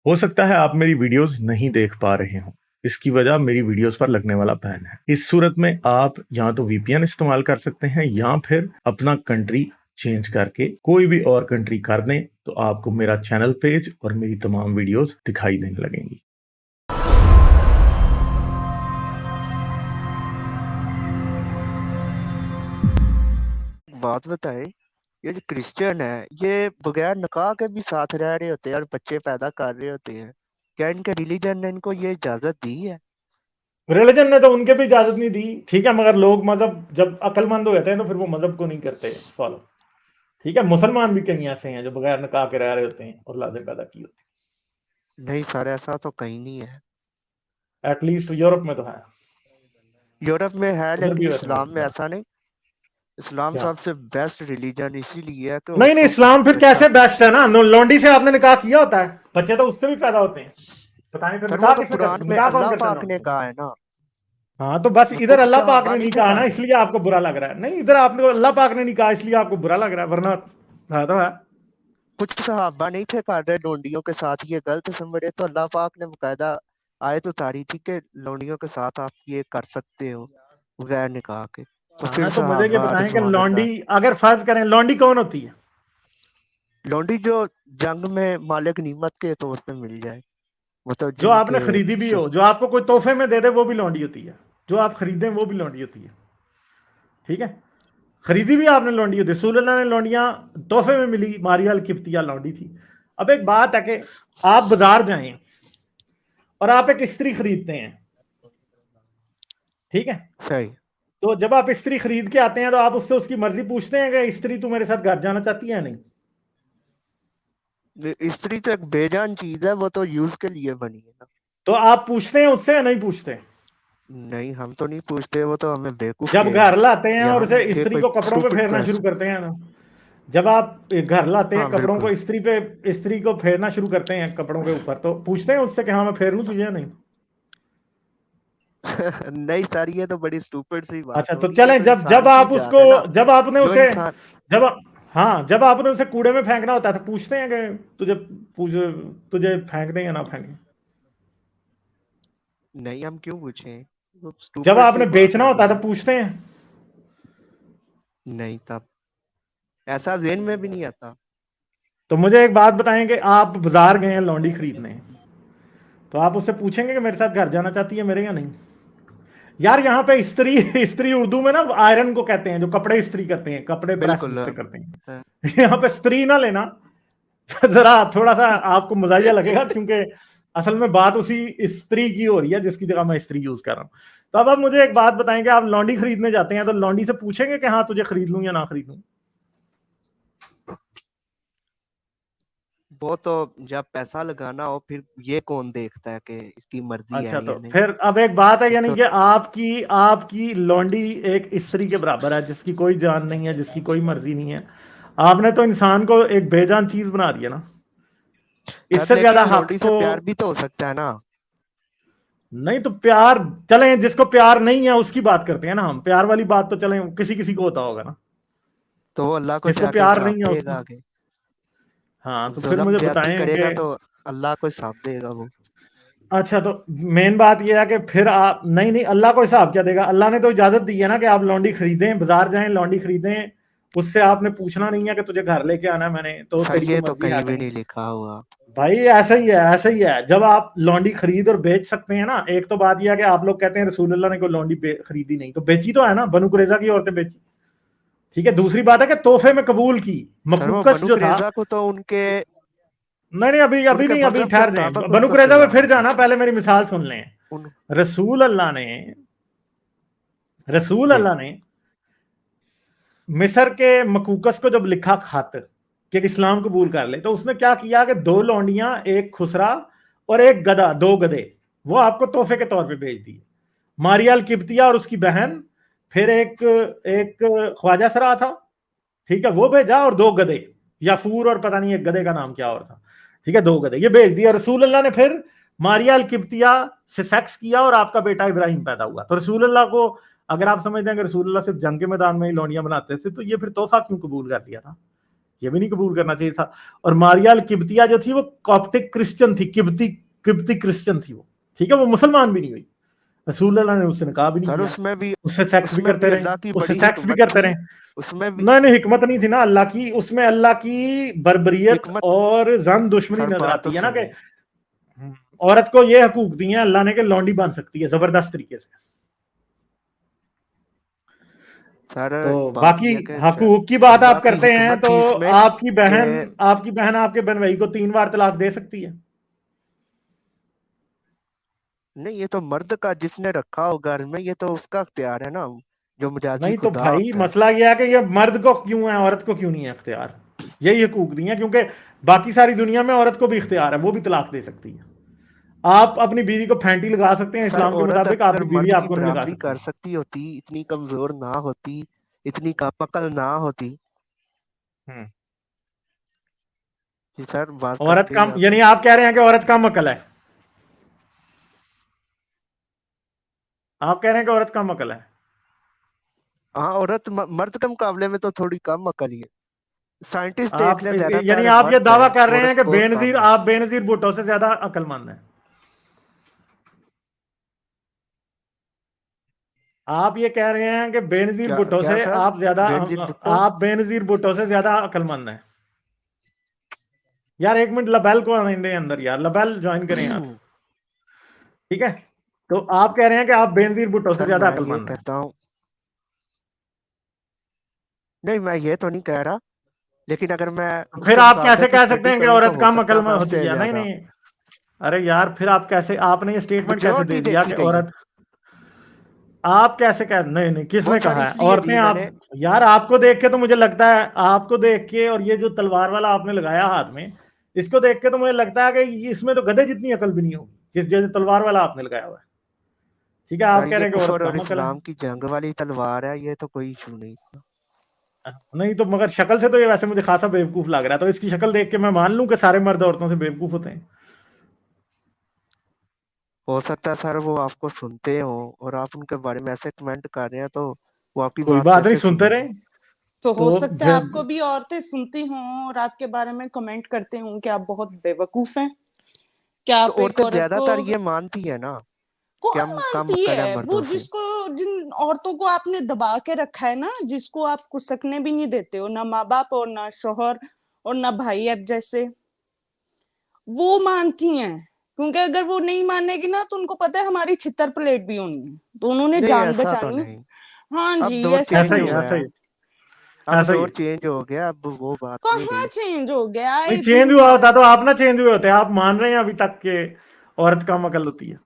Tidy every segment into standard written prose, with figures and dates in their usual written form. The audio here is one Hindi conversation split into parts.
हो सकता है आप मेरी वीडियोस नहीं देख पा रहे हो। इसकी वजह मेरी वीडियोस पर लगने वाला बैन है। इस सूरत में आप या तो वीपीएन इस्तेमाल कर सकते हैं या फिर अपना कंट्री चेंज करके कोई भी और कंट्री कर दें, तो आपको मेरा चैनल पेज और मेरी तमाम वीडियोस दिखाई देने लगेंगी। बात बताए, ये जो क्रिश्चियन है ये बगैर निकाह के भी साथ रह रहे होते हैं और बच्चे पैदा कर रहे होते हैं। क्या इनके रिलीजन ने इनको ये इजाजत दी है? रिलीजन ने तो उनके भी इजाजत नहीं दी, ठीक है, मगर लोग मजहब जब अक्लमंद हो जाते हैं तो फिर वो मजहब को नहीं करते फॉलो। ठीक है, मुसलमान भी कहीं ऐसे हैं जो बगैर निकाह के रह रहे होते हैं और औलादें पैदा की होती नहीं सर, ऐसा तो कहीं नहीं है। है। एटलीस्ट यूरोप में तो है, यूरोप में है उधर भी लेकिन वैसे नहीं इस्लाम में होता। ऐसा नहीं। इस्लाम क्या? सबसे बेस्ट रिलीजन इसीलिए है कि नहीं नहीं, उसको इस्लाम फिर बच्चा। कैसे बेस्ट है ना, लौंडी से आपने निकाह किया होता है, बच्चे तो उससे भी पैदा होते हैं। बताएं फिर सर वो निकाह तो किसने कुरान करता, में निकाह कौन अल्लाह करता है पाक लौंडी ने से? कहा है ना। हाँ तो बस वो इधर कुछ अल्लाह पाक सहाबा ने नहीं नहीं थे कहा ना, कर रहे। इसलिए आपको बुरा लग रहा है। नहीं, इधर आपने अल्लाह पाक ने नहीं कहा इसलिए आपको बुरा लग रहा है, वरना है तो है। कुछ सहाबा नहीं थे कर रहे लोंडियों के साथ, ये गलत समझे तो अल्लाह पाक ने बकायदा आयत उतारी थी कि लोंडियों के साथ आप ये कर सकते हो बगैर निकाह के। तो हाँ फिर ना, तो मुझे ये सहाबा बताएं कि रिजवान लौंडी, अल्लाह। अगर फर्ज करें लौंडी कौन होती है? लौंडी जो जंग में मालिक नीमत के तौर पे मिल जाए, मतलब जो आपने जिनके खरीदी भी हो, जो आपको कोई तोहफे में दे दे, वो भी लौंडी होती है। जो आप खरीदें वो भी लौंडी होती है। ठीक है, खरीदी भी आपने लौंडी होती है। रसूलुल्लाह ने लौंडियां तोहफे में मिली, मारिया अल किप्तिया लौंडी थी। अब एक बात है कि आप बाजार जाएं और आप एक इस्त्री खरीदते हैं, ठीक है, सही। तो जब आप इस्त्री खरीद के आते हैं तो आप उससे उसकी मर्जी पूछते हैं कि इस्त्री तू मेरे साथ घर जाना चाहती है या नहीं? स्त्री तो एक बेजान चीज है, वो तो यूज के लिए बनी है ना। तो आप पूछते हैं उससे या नहीं पूछते? नहीं, हम तो नहीं पूछते, वो तो हमें बेवकूफ जब घर कहेगा लाते हैं या और हम उसे के इस्त्री कोई को कपड़ों पे स्टूपिड फेरना शुरू क्वेश्चन। करते हैं ना, जब आप घर लाते हैं हाँ कपड़ों को बिल्कुल। इस्त्री पे, इस्त्री को फेरना शुरू करते हैं कपड़ों के ऊपर, तो पूछते हैं उससे कि हाँ मैं फेर लूं तुझे या नहीं? नहीं सर, ये तो बड़ी स्टूपिड सी अच्छा बात तो होगी, ये चलें, तो जब जब इंसान की आप जात उसको, है ना। जब आपने जो उसे, इंसान। जब, हाँ जब आपने उसे कूड़े में फेंकना होता है तो पूछते हैं कि तुझे पूछ तुझे फेंक दें या ना फेंकें? नहीं, हम क्यों पूछें? वो जब स्टूपिड सी आपने बात बेचना है होता है तो बड़ी। पूछते हैं? नहीं, तब ऐसा ज़हन में भी नहीं आता। तो मुझे एक बात बताएं कि आप बाजार गए हैं लौंडी खरीदने, तो आप उससे पूछेंगे कि मेरे साथ घर जाना चाहती है मेरे या नहीं? यार यहाँ पे स्त्री, स्त्री उर्दू में ना आयरन को कहते हैं, जो कपड़े इस्त्री करते हैं, कपड़े प्रेस बिल्कुल जिससे करते हैं। यहाँ पे स्त्री ना लेना, जरा थोड़ा सा आपको मजाइया लगेगा, क्योंकि असल में बात उसी स्त्री की हो रही है जिसकी जगह मैं स्त्री यूज कर रहा हूँ। तो अब आप मुझे एक बात बताएंगे, आप लौंडी खरीदने जाते हैं तो लौंडी से पूछेंगे कि हाँ तुझे खरीद लूं या ना खरीद लूं? वो तो जब पैसा लगाना हो फिर ये कौन देखता है कि इसकी मर्जी अच्छा, है तो या नहीं। फिर अब एक बात है, फिर यानी तो कि आपकी आपकी लौंडी एक स्त्री के बराबर है, जिसकी कोई जान नहीं है, जिसकी कोई मर्जी नहीं है। आपने तो इंसान को एक बेजान चीज बना दिया ना, सर इससे ज्यादा लेकिन हक लोडी से तो प्यार भी तो हो सकता है ना। नहीं। तो प्यार, चलें जिसको प्यार नहीं है उसकी बात करते हैं ना हम, प्यार वाली बात तो चलें किसी किसी को होता होगा ना, तो वो अल्लाह को जिसको जाके प्यार हिसाब नहीं है उसको। देगा आगे। हाँ तो फिर जुल्म मुझे ज्यादती बताएं कि, करेगा तो अल्लाह को हिसाब देगा वो। अच्छा तो मेन बात यह है कि फिर आप, नहीं नहीं, अल्लाह को हिसाब क्या देगा? अल्लाह ने तो इजाजत दी है ना कि आप लौंडी खरीदें, बाजार जाएं लौंडी खरीदें, उससे आपने पूछना नहीं है कि तुझे घर लेके आना है मैंने, तो सर तेरी कोई ये तो मर्जी है कहीं भी कहीं? नहीं लिखा हुआ। भाई ऐसा ही है, ऐसा ही है। जब आप लौंडी खरीद और बेच सकते हैं ना, एक तो बात यह है कि आप लोग कहते हैं रसूलुल्लाह ने कोई लौंडी खरीदी नहीं, तो बेची तो है ना, बनु कुरैजा की औरतें बेची। ठीक है, दूसरी बात है कि तोहफे में कबूल की। सर वो मकूकस बनु जो था, कुरैजा को तो उनके नहीं नहीं, अभी अभी उनके नहीं, अभी मजहब के ठहर जाएं, मुताबिक बनु उनको कुरैजा में सजा फिर होनी जाना, चाहिए। पहले मेरी मिसाल सुन लें। उन रसूल अल्लाह ने, रसूल जी। अल्लाह ने मिस्र के मकूकस को जब लिखा खत कि इस्लाम कबूल कर ले, तो उसने क्या किया कि दो लौंडियां, एक खुसरा और एक गधा, दो गधे, वो आपको तोहफे के तौर पे भेज दिए। मारियाल किब्तिया और उसकी बहन, फिर एक एक ख्वाजा सरा था, ठीक है, वो भेजा, और दो गधे, याफूर और पता नहीं एक गधे का नाम क्या और था। ठीक है, दो गधे ये भेज दिया। रसूल अल्लाह ने फिर मारिया अल किब्तिया से सेक्स किया और आपका बेटा इब्राहिम पैदा हुआ। तो रसूल अल्लाह को, अगर आप समझते हैं कि रसूल अल्लाह सिर्फ जंग के मैदान में ही लौंडियां बनाते थे, तो ये फिर तोहफा क्यों कबूल कर लिया था? ये भी नहीं कबूल करना चाहिए था। और मारियाल किब्तिया जो थी वो कॉप्टिक क्रिश्चियन थी, किब्ती किब्ती क्रिश्चियन थी वो, ठीक है, वो मुसलमान भी नहीं हुई। रसूल अल्लाह ने उससे निकाह भी नहीं सर किया, उससे सेक्स भी उसमें करते भी रहे, अल्लाह की उससे बड़ी सेक्स भी हिकमत करते थी, रहे। उसमें भी नहीं नहीं, हिकमत नहीं थी ना अल्लाह की, उसमें अल्लाह की बर्बरियत हिकमत। और जन दुश्मनी सर नजर बात तो आती है ना कि सुने, औरत को ये हकूक दिए हैं अल्लाह ने कि लौंडी बन सकती है जबरदस्त तरीके से। सर तो बात बाकी यह है कि हकूक की बात अल्लाह आप की करते हैं हिकमत तो थी इसमें आपकी कि बहन आपकी बहन आपके बनवई को 3 बार तलाक दे सकती है। नहीं, ये तो मर्द का जिसने रखा हो घर में, ये तो उसका अख्तियार है ना, जो मजाजी नहीं तो खुदा भाई होता है। मसला यह है कि ये मर्द को क्यों है औरत को क्यों नहीं है इख्तियार, यही हकूक नहीं है, क्योंकि बाकी सारी दुनिया में औरत को भी इख्तियार है, वो भी तलाक दे सकती है। आप अपनी बीवी को फैंटी लगा सकते हैं, सर इस्लाम के औरत मुताबिक अगर आपकी बीवी मर्द की आपको नहीं लगा बराबरी सकती। कर सकती होती, इतनी कमजोर ना होती, इतनी कापकल ना होती। हम्म। जी सर, बात औरत करते ही कम, आप। यानी आप कह रहे हैं कि औरत कम अकल है, आप कह रहे हैं कि औरत कम अकल है। हाँ, औरत मर्द के मुकाबले में तो थोड़ी कम अकल ही है। साइंटिस्ट देख आप ले, यानी ज्यादातर आप ये मर्द दावा है, कर रहे हैं औरत कि बहुत बेनजीर, कम है। आप बेनजीर भुट्टो से ज्यादा अकलमंद हैं। आप ये कह रहे हैं कि बेनजीर क्या भुट्टो क्या से सर? आप ज्यादा, बेनजीर भुट्टो? आप बेनजीर भुट्टो से ज्यादा अकलमंद हैं। यार एक मिनट, लबेल को आने दें अंदर यार, लबेल ज्वाइन करें यार, ठीक है। तो आप कह रहे हैं कि आप बेनजीर भुट्टो से सर ज्यादा मैं ये अकलमंद हैं। कहता हूँ, नहीं मैं ये तो नहीं कह रहा, लेकिन अगर मैं तो फिर उसके आप मुकाबले कैसे की कह सकते स्टडी हैं कि करूँ तो औरत हो कम सकता अकलमंद है होती उससे है? नहीं ज्यादा। नहीं, अरे यार फिर आप कैसे, आपने ये स्टेटमेंट कैसे दे मेजोरिटी दिया देखी कि गई है, औरत, आप कैसे कह, नहीं नहीं, किसने बहुत कहा सारी है इसलिए औरतें दी आप, मैंने। यार आपको देख के तो मुझे लगता है, आपको देख के और ये जो तलवार वाला आपने लगाया हाथ में, इसको देख के तो मुझे लगता है कि इसमें तो गधे जितनी अकल भी नहीं होगी जिस जैसे तलवार वाला आपने लगाया हुआ है। ठीक है, सर आप कह ये रहे हैं कि औरत कुफर और कम अकल है। इस्लाम की जंग वाली तलवार है, ये तो कोई इशू नहीं। नहीं तो मगर शक्ल से तो ये वैसे मुझे खासा बेवकूफ लग रहा है, तो इसकी शक्ल देख के मैं मान लूं कि सारे मर्द औरतों से बेवकूफ होते हैं। हो सकता है सर वो आपको सुनते हो और आप उनके बारे में ऐसे कमेंट कर रहे हैं, तो वो आपकी कोई बात बात नहीं, कैसे सुनते सुनेंगे? रहे। तो हो तो सकता है आपको भी औरतें सुनती हों और आपके बारे में कमेंट करते हों कि आप बहुत बेवकूफ हैं, क्या तो आप एक औरतें औरत को, ज्यादातर ये मानती है ना कि कौन हम कम मानती अकल है है? वो मर्दों से। जिसको, जिन औरतों को आपने दबा के रखा है ना, जिसको आप कुसकने भी नहीं देते हो, ना माँ बाप और ना शोहर और ना भाई अब जैसे, वो मानती हैं। क्योंकि अगर वो नहीं मानेगी ना तो उनको पता है हमारी छितर प्लेट भी होनी है, तो उन्होंने नहीं जान ऐसा तो बचानी। नहीं, हाँ अब जी, दौर ऐसा चेंज ऐसा ही क्यों? हुआ ऐसा है, ही अब ऐसा ही दौर चेंज हो गया, अब वो बात नहीं कहाँ रही। चेंज हो गया? भाई आए चेंज दिन हुआ होता तो आप ना चेंज हुए होते, आप मान रहे हैं अभी तक के औरत कम अकल होती है।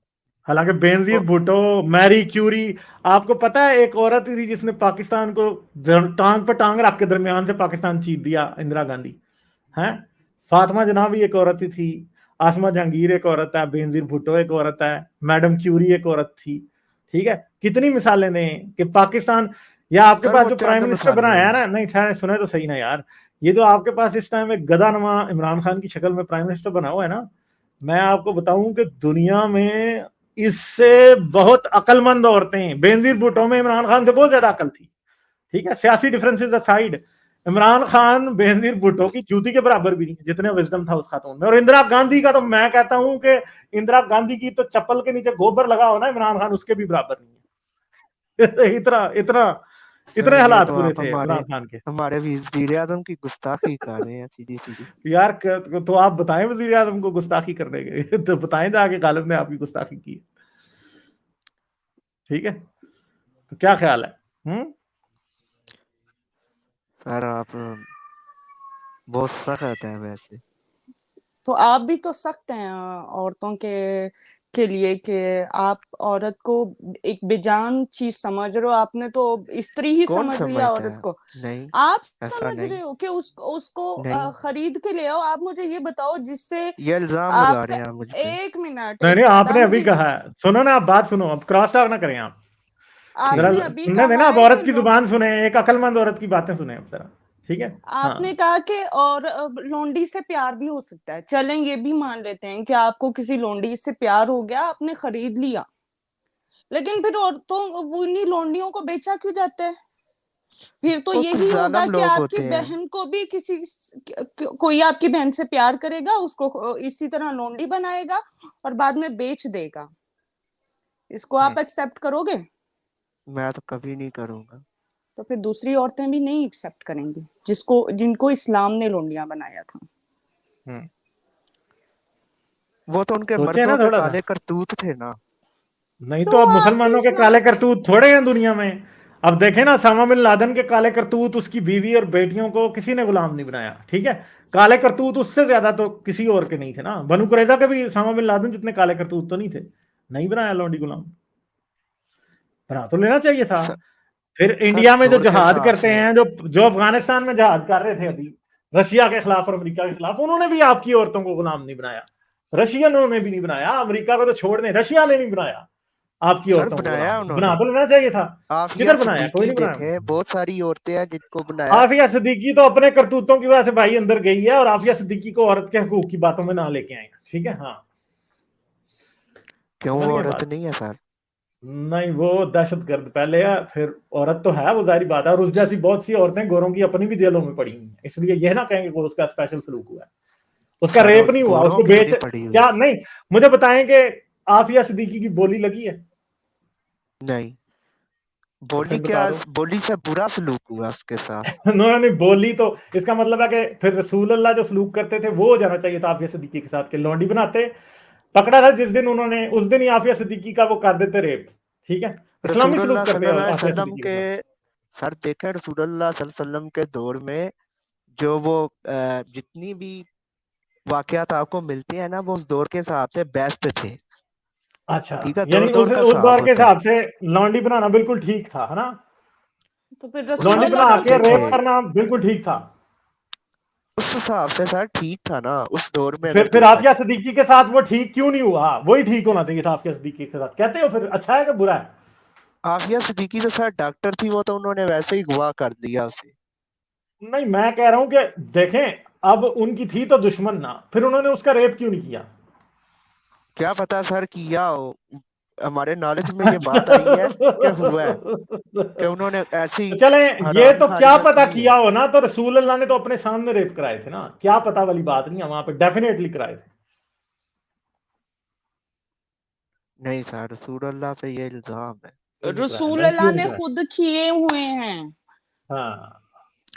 हालांकि बेनजीर ओ, भुट्टो, मैरी क्यूरी, आपको पता है एक औरत थी जिसने पाकिस्तान को टांग पर टांग रख के दरमियान से पाकिस्तान जीत दिया, इंदिरा गांधी है। फातिमा जनाबी एक औरत ही थी, आसमा जहांगीर एक औरत है, बेनजीर भुट्टो एक औरत है, मैडम क्यूरी एक औरत थी। ठीक है, कितनी मिसालें दें कि पाकिस्तान, या आपके सर पास वो जो चंद प्राइम मिनिस्टर मसाले बनाया है हैं। ना, नहीं ठहरे सुने तो सही ना यार, ये जो आपके पास इस टाइम एक गधा नमा इमरान खान की शक्ल में प्राइम मिनिस्टर बना हुआ है ना, मैं आपको बताऊं कि दुनिया में इससे बहुत अकलमंद औरतें, बेनजीर भुट्टो में इमरान खान से बहुत ज्यादा अकल थी। ठीक है, सियासी डिफरेंसेस असाइड, इमरान खान बेनजीर भुट्टो की जूती के बराबर भी नहीं जितने विजडम था उस खातून में। और इंदिरा गांधी का तो मैं कहता हूं कि इंदिरा गांधी की तो चप्पल के नीचे गोबर लगा हो ना इमरान खान, उसके भी बराबर नहीं है। इतना इतना सर इतने ये हालात तो बुरे आप थे हमारे इमरान खान के। हमारे वजीर आजम की गुस्ताखी कर रहे हैं सीधी सीधी। यार तो आप बताएं वजीर आजम को गुस्ताखी करने के तो बताएं जाके गालिब ने आपकी गुस्ताखी की। ठीक है, तो क्या ख्याल है? सर आप बहुत सख्त हैं वैसे। तो आप भी तो सख्त हैं औरतों के लिए कि आप औरत को एक बेजान चीज समझ रहे हो। आपने तो स्त्री ही कौन समझ लिया समझता औरत है? को। नहीं, आप ऐसा समझ रहे नहीं। हो कि उसको नहीं, खरीद के ले आओ। आप मुझे ये बताओ जिससे ये इल्जाम लगा आपका, रहे हैं आप मुझ पे। एक मिनट, नहीं एक नहीं, मिनट, आपने आप अभी मुझे, कहा है, सुनो ना, आप बात सुनो, अब क्रॉस टॉक ना करें आप। जरा आपने ठीक। अभी सुनने कहा देना, अब है कि औरत की जुबान सुने, एक अकलमंद औरत की बातें सुने अब जरा। ठीक है। हाँ, आपने कहा कि और लोंडी से प्यार भी हो सकता है। चलें, ये भी मान लेते हैं कि आपको किसी लोंडी से प्यार हो गया, आपने खरीद लिया, लेकिन फिर औरतों वो इन्हीं लोंडियों को बेचा क्यों जाता है? फिर तो वो यही कुछ होगा जालिम कि लोग आपकी होते हैं। बहन को भी कोई आपकी बहन से प्यार करेगा, उसको इसी तरह लोंडी बनाएगा और बाद में बेच देगा। इसको आप एक्सेप्ट करोगे? मैं तो कभी नहीं करूंगा। तो फिर दूसरी औरतें भी नहीं एक्सेप्ट करेंगी जिनको इस्लाम ने लोंडियां बनाया था। वो तो उनके सोचे मर्दों ना के थोड़ा सा। काले करतूत थे ना। नहीं तो तो अब आपके मुसलमानों के इस्लाम काले करतूत थोड़े हैं दुनिया में। अब देखें ना, सामा बिन लादेन के काले करतूत, उसकी बीवी और बेटियों को किसी ने गुलाम नहीं बनाया, ठीक है। काले करतूत उससे ज्यादा तो किसी और के नहीं थे ना। बनु कुरैजा के भी सामा बिन लादेन जितने काले करतूत तो नहीं थे। नहीं बनाया लौंडी गुलाम, बना तो लेना चाहिए था। स- फिर सर इंडिया में जो दौर के जहाद हिसाब करते से हैं, जो जो अफगानिस्तान में जहाद कर रहे थे अभी रशिया के खिलाफ और अमेरिका के खिलाफ, उन्होंने भी आपकी औरतों को गुलाम नहीं बनाया। रशियनों ने भी नहीं बनाया, अमेरिका को तो छोड़ दें, रशिया ने नहीं बनाया आपकी सर औरतों को बनाया गुलाम। बना उन्होंने। तो लेना चाहिए था। आफिया किधर बनाया? कोई सिद्दीकी नहीं बनाया। देखे, बहुत सारी औरतें हैं जिनको बनाया। आफिया सिद्दीकी तो अपने करतूतों की वजह से भाई अंदर गई है, और आफिया सिद्दीकी को औरत के हकूक की बातों में ना लेके आए, ठीक है। हाँ, क्यों समझ वो गए औरत बात? नहीं है सर? नहीं, वो दहशतगर्द पहले है, फिर औरत तो है, वो जाहिर बात है। और उस जैसी बहुत सी औरतें गोरों की अपनी भी जेलों में पड़ी हुई हैं, इसलिए यह ना कहेंगे कि उसका स्पेशल सलूक हुआ है। उसका सर रेप नहीं हुआ, गोरों उसको की बेच थोड़ी पड़ी हुई। क्या नहीं। मुझे बताएं कि आफिया सिद्दीकी की बोली लगी है? नहीं, तो बोली फिर क्या? बता दो। बोली से बुरा सलूक हुआ उसके साथ। उन्होंने बोली तो इसका मतलब है कि फिर रसूल अल्लाह जो सलूक करते थे वो हो जाना चाहिए था आफिया सिद्दीकी के साथ, के लौंडी बनाते। पकड़ा था जिस दिन उन्होंने, उस दिन ही आफिया सिद्दीकी का वो कर देते रेप, ठीक है। इस्लामी रसूलुल्लाह सलूक करते हैं सल्लल्लाहु अलैहि आफिया वसल्लम सिद्दीकी के के, साथ। सर देखें रसूलुल्लाह सल्लल्लाहु अलैहि वसल्लम के दौर में जो वो जितनी भी वाकयात आपको मिलते हैं ना, वो उस दौर के हिसाब से बेस्ट थे। अच्छा, ठीक है, यानी दौर दौर का उस हिसाब दौर के होता है। हिसाब से लौंडी बनाना बिल्कुल ठीक था, है ना। तो फिर उस रसूल लौंडी हिसाब अल्लाह बना ने के उस से रेप थे, दौर करना बिल्कुल ठीक था। उस हिसाब से सर ठीक था ना, उस दौर में अगर फिर देखा आफिया जाए। सिद्दीकी के साथ वो ठीक क्यों नहीं हुआ? वही ठीक होना चाहिए था आफिया सिद्दीकी के साथ, कहते हो। फिर अच्छा है कि बुरा है? आफिया सिद्दीकी तो सर डॉक्टर थी, वो तो उन्होंने वैसे ही गवाह कर दिया उसे। नहीं, मैं कह रहा हूं कि देखें, अब उनकी थी तो दुश्मन ना, फिर उन्होंने उसका रेप क्यों नहीं किया? क्या पता सर किया हो, हमारे नॉलेज में ये बात आई है कि हुआ है, कि उन्होंने ऐसी चले, ये हराम तो क्या खारियां पता की किया हैं। हो ना, तो रसूल अल्लाह ने तो अपने सामने रेप कराए थे ना, क्या पता वाली बात नहीं है, वहां पे डेफिनेटली कराए थे। नहीं सर, रसूलुल्लाह पे ये इल्जाम है। क्यों नहीं कराया? रसूल नहीं, अल्लाह क्यों नहीं ने कराया? खुद किए हुए हैं। हाँ,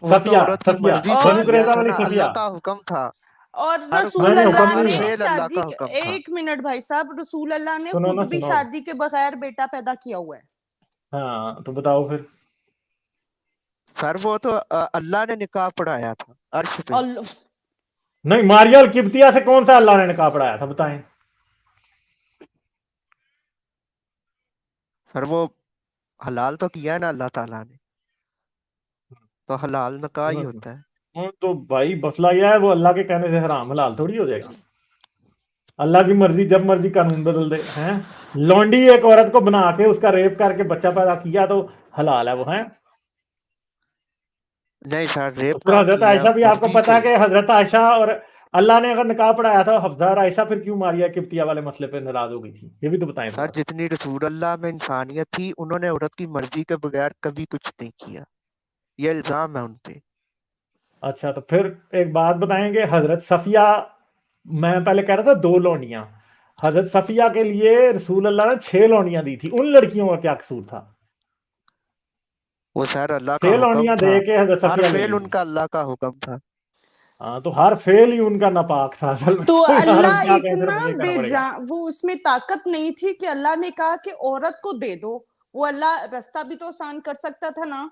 वो तो सफिया, औरत की सफिया, मर्जी से बनु और किया कुरैजा था वाली ना, सफिया। अल्लाह का हुक्म था। और हर रसूल नहीं, हुक्म अल्लाह नहीं हर ने हुआ। फेल अल्लाह का शादी हुक्म था। एक मिनट भाई साहब, रसूल अल्लाह ने सुनो ना, खुद भी सुनो। शादी के बगैर बेटा पैदा किया हुआ है। हाँ, तो बताओ फिर। सर वो तो अल्लाह ने निकाह पढ़ाया था अर्श पे। और नहीं, मारिया किब्तिया से कौन सा अल्लाह ने निकाह पढ़ाया था, बताएं। सर वो हलाल तो किया है ना अल्लाह ताला ने, तो हलाल निकाह ही होता है। तो भाई मसला यह है, वो अल्लाह के कहने से हराम हलाल थोड़ी हो जाएगा। अल्लाह की मर्जी, जब मर्जी कानून बदल दे हैं। लौंडी एक औरत को बना के उसका रेप करके बच्चा पैदा किया तो हलाल है वो, है। नहीं सर, तो रेप फिर कहाँ हजरत किया, आयशा भी, आपको मर्जी पता से। है कि हजरत आयशा और अल्लाह ने अगर निकाह पढ़ाया था हफ्जा और आयशा, फिर क्यों मारिया किब्तिया वाले मसले पे नाराज हो गई थी? ये भी तो बताएं सर थोड़ा सा। जितनी रसूल अल्लाह में इंसानियत थी, उन्होंने औरत की मर्जी के बगैर कभी कुछ नहीं किया। ये इल्जाम है उन पे। अच्छा, तो फिर एक बात बताएंगे, हजरत सफिया, मैं पहले कह रहा था 2 लौंडियां, हजरत सफिया के लिए रसूल अल्लाह ने 6 लौंडियां दी थी। उन लड़कियों का क्या कसूर था? वो सर अल्लाह का 6 लौंडियां हुक्म दे था, के हजरत हर सफिया ले फेल ली थी। उनका अल्लाह का हुक्म था। हाँ, तो हर फेल ही उनका नापाक था असल में। तो तो यार अब अल्लाह क्या कहें, इतना सिर्फ ये कहना पड़ेगा। बेजान, वो उसमें ताकत नहीं थी कि अल्लाह ने कहा कि औरत को दे दो। वो अल्लाह रास्ता भी तो आसान कर सकता था ना,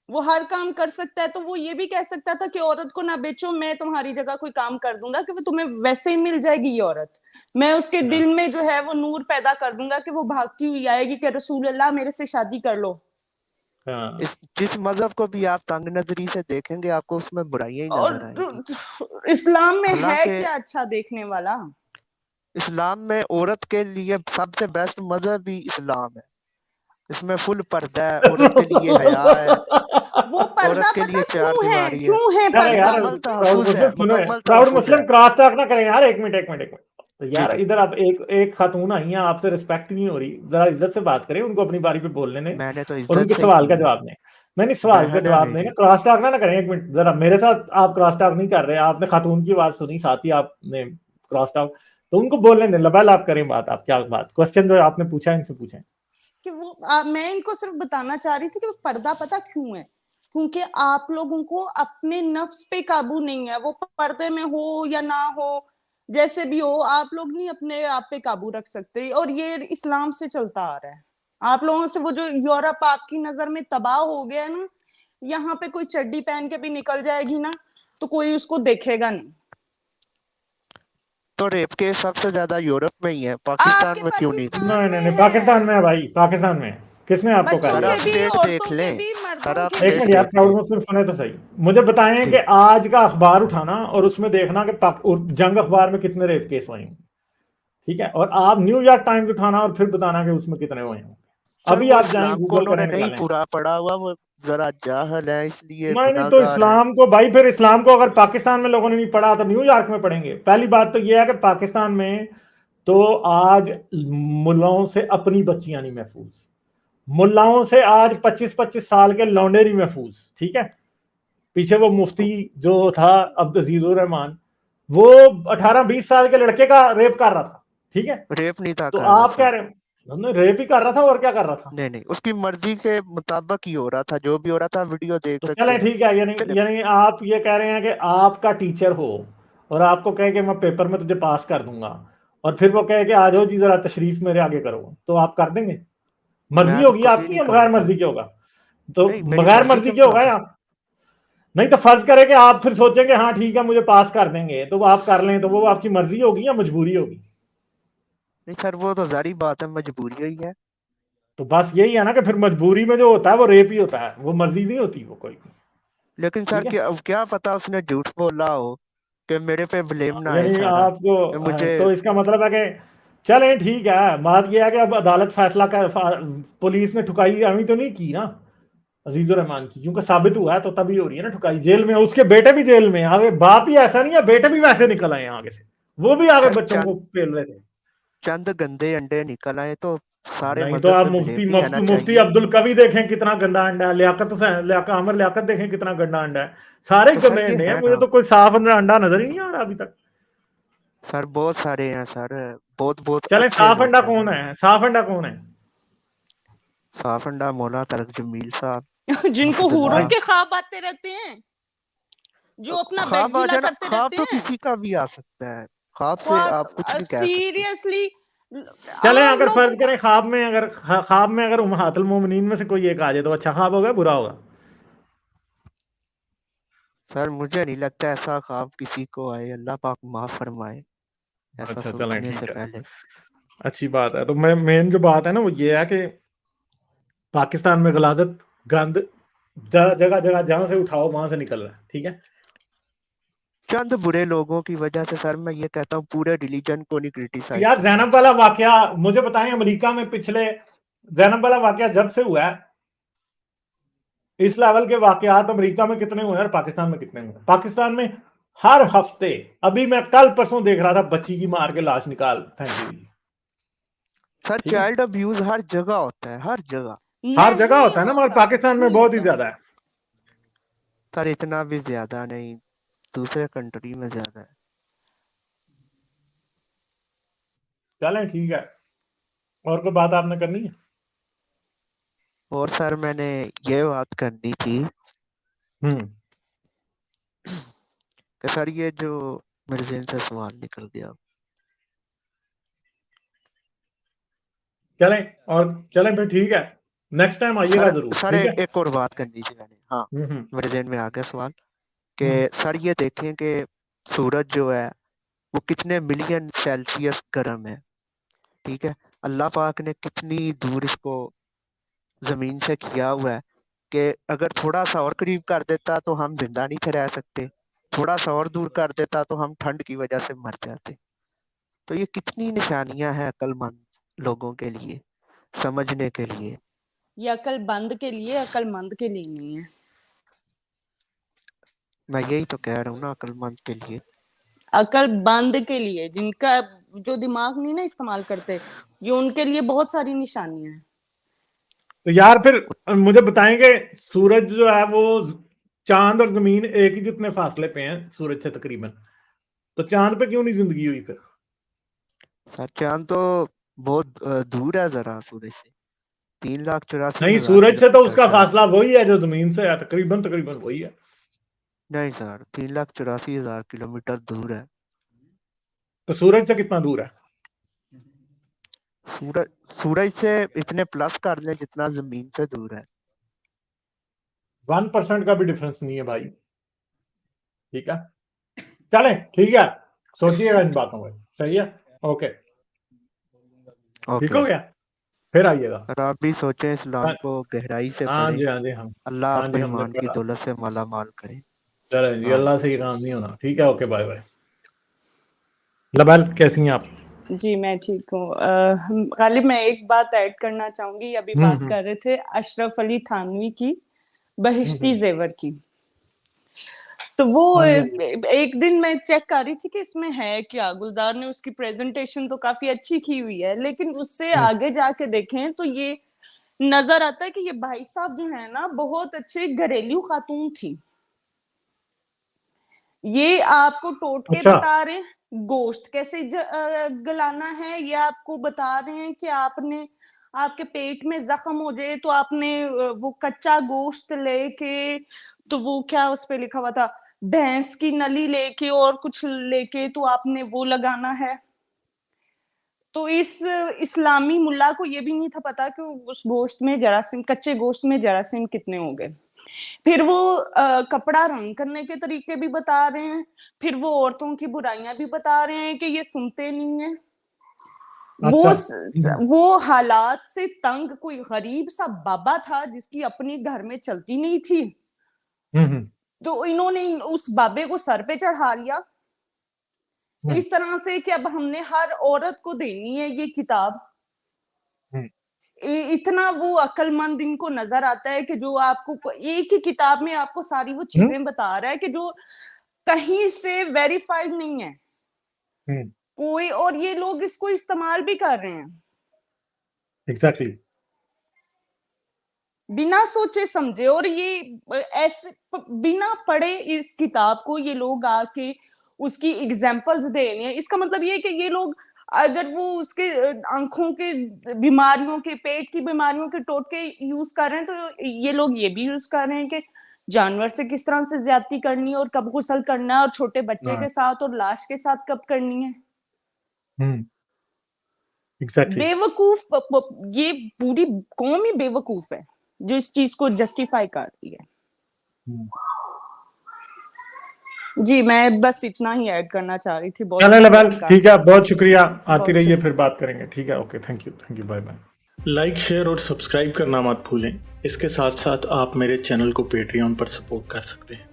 वो हर काम कर सकता है। तो वो ये भी कह सकता था कि औरत को ना बेचो, मैं तुम्हारी जगह कोई काम कर दूंगा कि वो तुम्हें वैसे ही मिल जाएगी ये औरत। मैं उसके हाँ, दिल में जो है वो नूर पैदा कर दूंगा कि वो भागती हुई आएगी कि रसूल अल्लाह मेरे से शादी कर लो। हाँ। जिस मजहब को भी आप तंग नजरी से देखेंगे, आपको उसमें बुराइयां ही नजर आएंगी। और इस्लाम में है हालांकि क्या अच्छा देखने वाला? इस्लाम में औरत के लिए सबसे बेस्ट मजहब भी इस्लाम है। इसमें फुल पर्दा है, औरत के लिए हया है, वो पर्दा औरत के पता लिए चार दीवारी है। क्यों है अरे पर्दा? यार, मुकम्मल प्राउड तहफुज है, मुस्लिम सुनो, मुकम्मल प्राउड तहफुज मुस्लिम है। क्रॉस टॉक ना करें यार। एक मिनट, एक मिनट, एक मिनट। तो जी यार जी, इधर आप एक एक खातून आई हैं, आपसे रिस्पेक्ट नहीं हो रही, जरा इज्जत से बात करें, उनको अपनी बारी पे बोलने दें मैंने तो और इज्जत उनके से ही सवाल की का है। जवाब दें। नहीं सवाल का बहन है जवाब नहीं मेरी। ना, क्रॉस टॉक ना करें, एक मिनट जरा, मेरे साथ आप क्रॉस टॉक नहीं कर रहे, आपने खातून की आवाज सुनी, साथ ही आपने क्रॉस टॉक, तो उनको बोलने दें, लबैल आप करें बात, आप क्या बात, क्वेश्चन जो आपने पूछा इनसे पूछें। कि वो मैं इनको सिर्फ बताना चाह रही थी कि पर्दा पता क्यों है, क्योंकि आप लोगों को अपने नफ्स पे काबू नहीं है, वो पर्दे में हो या ना हो, जैसे भी हो, आप लोग नहीं अपने आप पे काबू रख सकते, और ये इस्लाम से चलता आ रहा है। आप लोगों से वो जो यूरोप आपकी नजर में तबाह हो गया है ना, यहाँ पे कोई चड्डी पहन के भी निकल जाएगी ना तो कोई उसको देखेगा नहीं। तो रेप केस सबसे ज्यादा यूरोप में ही है, पाकिस्तान आपके में क्यों नहीं? पाकिस्तान नहीं नहीं में नहीं, पाकिस्तान में है, है भाई, पाकिस्तान में है। किसने आपको कहा बच्चों सर ये? के आप भी, स्टेट देख औरतों के लें, भी, सर मर्दों आप के एक भी। स्टेट मिनट यार, देख प्राउड लें मुस्लिम सुने तो सही, मुझे बताएं जी। कि आज का अखबार उठाना और उसमें देखना कि जंग अखबार में कितने रेप केस हुए हैं, ठीक है, और आप न्यूयॉर्क टाइम्स उठाना और फिर बताना कि उसमें कितने हुए हैं। सर अभी वो आप जाएं इस्लाम को गूगल उन्होंने करें, नहीं निकालें। पूरा पढ़ा हुआ, वो जरा जाहल है इसलिए नहीं नहीं, तो गुनाहगार है। इस्लाम को भाई, फिर इस्लाम को अगर पाकिस्तान में लोगों ने नहीं पढ़ा तो न्यूयॉर्क में पढ़ेंगे। पहली बात तो यह है कि पाकिस्तान में तो आज मुल्लाओं से अपनी बच्चियां नहीं महफूज, मुल्लाओं से आज 25-25 साल के लौंडे नहीं महफूज, ठीक है। पीछे वो मुफ्ती जो था अब्दुल अजीजुर रहमान, वो 18-20 साल के लड़के का रेप कर रहा था, ठीक है। रेप नहीं था तो कर रहा आप कह सर। रहे हैं रेप ही कर रहा था, और क्या कर रहा था? नहीं नहीं, उसकी मर्जी के मुताबिक ही हो रहा था, जो भी हो रहा था वीडियो देख तो सकते चलें हैं। ठीक है, यानी चले यानी आप ये कह रहे हैं कि आपका टीचर हो और आपको कहे कि मैं पेपर में तुझे पास कर दूंगा, और फिर वो कहे कि आ जाओ जी जरा तशरीफ मेरे आगे करो, तो आप कर देंगे? मर्जी मैं तो होगी कभी आपकी नहीं या बगैर कहूंगा। मर्जी के होगा? तो नहीं, मेरी बगैर मर्जी मर्जी के के होगा मुताबिक। या नहीं? तो फर्ज करें कि आप फिर सोचेंगे हाँ ठीक है मुझे पास कर देंगे, तो वो आप कर लें, तो वो आपकी मर्जी होगी या मजबूरी होगी? नहीं सर, वो तो जारी बात है, मजबूरी ही है। तो बस यही है ना कि फिर मजबूरी में जो होता है वो रेप ही होता है, वो मर्जी नहीं होती वो कोई, लेकिन सर ठीक है। क्या पता उसने झूठ बोला हो कि मेरे पे ब्लेम ना आए यानी सारा, आपको कि मुझे। तो इसका मतलब है कि चलें ठीक है, बात यह है कि अब अदालत फैसला कर, पुलिस ने ठुकाई अभी तो नहीं की ना अजीजुर रहमान की, क्योंकि साबित हुआ है तो तभी हो रही है ना ठुकाई। जेल में उसके बेटे भी जेल में, आगे बाप ही ऐसा नहीं है, बेटे भी वैसे निकल आए आगे से, वो भी आगे सर बच्चों को पेल रहे थे। चंद गंदे अंडे निकल आए तो सारे नहीं तो मजहब आप पे मुफ्ती ब्लेम नहीं आना मुफ्ती मुफ्ती चाहिए। अब्दुल कवि देखें कितना गंदा अंडा है, लियाकत हुसैन आमिर लियाकत देखें कितना गंदा अंडा है, सारे ही तो सर गंदे ये अंडे हैं, है मुझे ना, तो कोई साफ अंडा नजर ही नहीं आ रहा अभी तक। सर बहुत सारे हैं सर, बहुत बहुत चलें, अच्छे साफ अंडा लोग हैं। कौन है, साफ अंडा कौन है? साफ अंडा मौला तरक जमील साहब, जिनको हूरों हफिजुल्लाह। के ख्वाब आते रहते हैं, जो अपना बेड ख्वाब आ गीला जाना, करते ख्वाब रहते तो हैं। किसी का भी आ सकता है, ख्वाब से ख्वाब, आप कुछ नहीं कह सकते। सीरियसली, चलें, आम अगर लोगों फर्ज को। करें ख्वाब में अगर उम्महातुल मोमिनीन में से कोई एक आ जाए, तो अच्छा ख्वाब होगा बुरा होगा? सर मुझे नहीं लगता ऐसा ख्वाब किसी को आए, अल्लाह पाक माफ फरमाए ऐसा अच्छा चलें सोचने से ठीक है, पहले। अच्छी बात है। तो मैं मेन जो बात है ना वो ये है कि पाकिस्तान में गलाजत गंद जगह जगह जहां से उठाओ वहां से निकल रहा है, ठीक है। चंद बुरे लोगों की वजह से सर मैं ये कहता हूँ पूरे रिलीजन को नहीं क्रिटिसाइज यार करना जैनब वाला चाहिए। वाकया मुझे बताएं, अमेरिका में पिछले जैनब वाला वाकया जब से हुआ है, इस लेवल के वाकयात अमेरिका में कितने हुए हैं और पाकिस्तान में कितने हुए हैं? पाकिस्तान में हर हफ्ते, अभी मैं कल परसों देख रहा था, बच्ची की मार के लाश निकाल फेंकी हुई, सर ठीक है। चाइल्ड अब्यूज हर जगह होता है, हर जगह। हर जगह नहीं होता है ना, मगर होता, पाकिस्तान में नहीं बहुत ही होता। ज्यादा है। सर इतना भी ज्यादा नहीं, दूसरे कंट्री में ज्यादा है। चलें ठीक है, और कोई बात आपने करनी है? और सर मैंने ये बात करनी थी हम्म। कि सर ये जो मेरे जहन से सवाल निकल गया। चलें, और चलें फिर ठीक है, नेक्स्ट टाइम आइएगा सर जरूर, सर ठीक है। एक और बात करनी थी मैंने, हाँ हम्म। मेरे जहन में आ गया सवाल कि हम्म। सर ये देखें कि सूरज जो है वो कितने मिलियन सेल्सियस गर्म है, ठीक है। अल्लाह पाक ने कितनी दूर इसको जमीन से किया हुआ है कि अगर थोड़ा सा और करीब कर देता तो हम जिंदा नहीं थे रह सकते, थोड़ा सा और दूर कर देता तो हम ठंड की वजह से मर जाते। तो ये कितनी निशानियां हैं अक्लमंद लोगों के लिए समझने के लिए। ये अक्लमंद के लिए, अक्लमंद के लिए नहीं है। मैं यही तो कह रहा हूँ ना, अक्लमंद के लिए। अक्लमंद के लिए, जिनका जो दिमाग नहीं ना इस्तेमाल करते, ये उनके लिए बहुत सारी निशानियां हैं। तो यार फिर मुझे बताएंगे, सूरज जो है वो चांद और जमीन एक ही जितने फासले पे हैं सूरज से तकरीबन, तो चांद पे क्यों नहीं जिंदगी हुई फिर? सर चांद तो बहुत दूर है जरा सूरज से, 3,84,000 नहीं, सूरज से तो किलोमीटर उसका शायद। फासला वही है जो जमीन से है, तकरीबन तकरीबन वही है। नहीं सर, 3,84,000 किलोमीटर दूर है। तो सूरज से कितना दूर है? सूरज सूरज से इतने प्लस कर लें जितना जमीन से दूर है। 1% का भी डिफरेंस नहीं है भाई। ठीक है, चले ठीक है, सोचिएगा इन बातों पर। सही है, ओके, ठीक हो ओके गया, फिर आइएगा। सर, आप भी सोचें, इस्लाम हाँ को गहराई से हाँ पढ़ें। जी, हाँ जी, हाँ अल्लाह हाँ आपको जी, हमने ईमान की पढ़ा। दौलत से माला माल करे। चले जी, अस्सलाम अल्लाह से ही काम नहीं होना। ठीक है, ओके, बाय बाय। लबैल कैसी हैं आप? जी मैं ठीक हूँ। गालिब मैं एक बात ऐड करना चाहूंगी, अभी बात हम्म कर रहे थे अशरफ अली थानवी की बहिश्ती जेवर की। तो वो हाँ जी, हाँ जी। एक दिन मैं चेक कर रही थी कि इसमें है क्या। गुलजार ने उसकी प्रेजेंटेशन तो काफी अच्छी की हुई है, लेकिन उससे आगे जाके देखें तो ये नजर आता है कि ये भाई साहब जो है ना बहुत अच्छे घरेलू खातून थी। ये आपको टोटके अच्छा, बता रहे हैं, गोश्त कैसे गलाना है, ये आपको बता रहे हैं कि आपने आपके पेट में जख्म हो जाए तो आपने वो कच्चा गोश्त लेके, तो वो क्या उस पे लिखा हुआ था, भैंस की नली लेके और कुछ लेके तो आपने वो लगाना है। तो इस इस्लामी मुल्ला को ये भी नहीं था पता कि उस गोश्त में जरासीम, कच्चे गोश्त में जरासीम कितने होंगे। फिर वो कपड़ा रंग करने के तरीके भी बता रहे हैं, फिर वो औरतों की बुराइयां भी बता रहे हैं कि ये सुनते नहीं है। अच्छा। वो हालात से तंग कोई गरीब सा बाबा था जिसकी अपनी घर में चलती नहीं थी, हम्म तो इन्होंने उस बाबे को सर पे चढ़ा लिया हम्म इस तरह से कि अब हमने हर औरत को देनी है ये किताब। हम्म इतना वो अक्लमंद इनको नजर आता है कि जो आपको एक ही किताब में आपको सारी वो हम्म चीजें बता रहा है कि जो कहीं से वेरीफाइड नहीं है हम्म कोई, और ये लोग इसको इस्तेमाल भी कर रहे हैं एग्जैक्टली। बिना सोचे समझे। और ये ऐसे बिना पढ़े इस किताब को ये लोग आके उसकी एग्जाम्पल्स दे रहे हैं। इसका मतलब ये कि ये लोग अगर वो उसके आंखों के बीमारियों के, पेट की बीमारियों के टोटके यूज कर रहे हैं, तो ये लोग ये भी यूज कर रहे हैं कि जानवर से किस तरह से ज्यादती करनी है और कब गुस्ल करना है, और छोटे बच्चे के साथ और लाश के साथ कब करनी है। एग्जैक्टली। बेवकूफ, ये पूरी कौम ही बेवकूफ है जो इस चीज को जस्टिफाई करती है। जी मैं बस इतना ही ऐड करना चाह रही थी। बहुत चले लबैल, शुक्रिया आपका। ठीक है, बहुत शुक्रिया, आती बहुत रहिए, शुक्रिया। फिर बात करेंगे। ठीक है, okay, thank you, bye bye. Like, share और सब्सक्राइब करना मत भूलें। इसके साथ साथ आप मेरे चैनल को पेट्रियन पर सपोर्ट कर सकते हैं।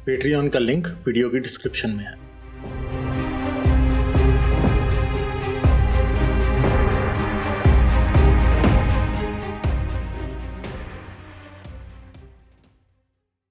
पेट्रियन का लिंक वीडियो की डिस्क्रिप्शन में है।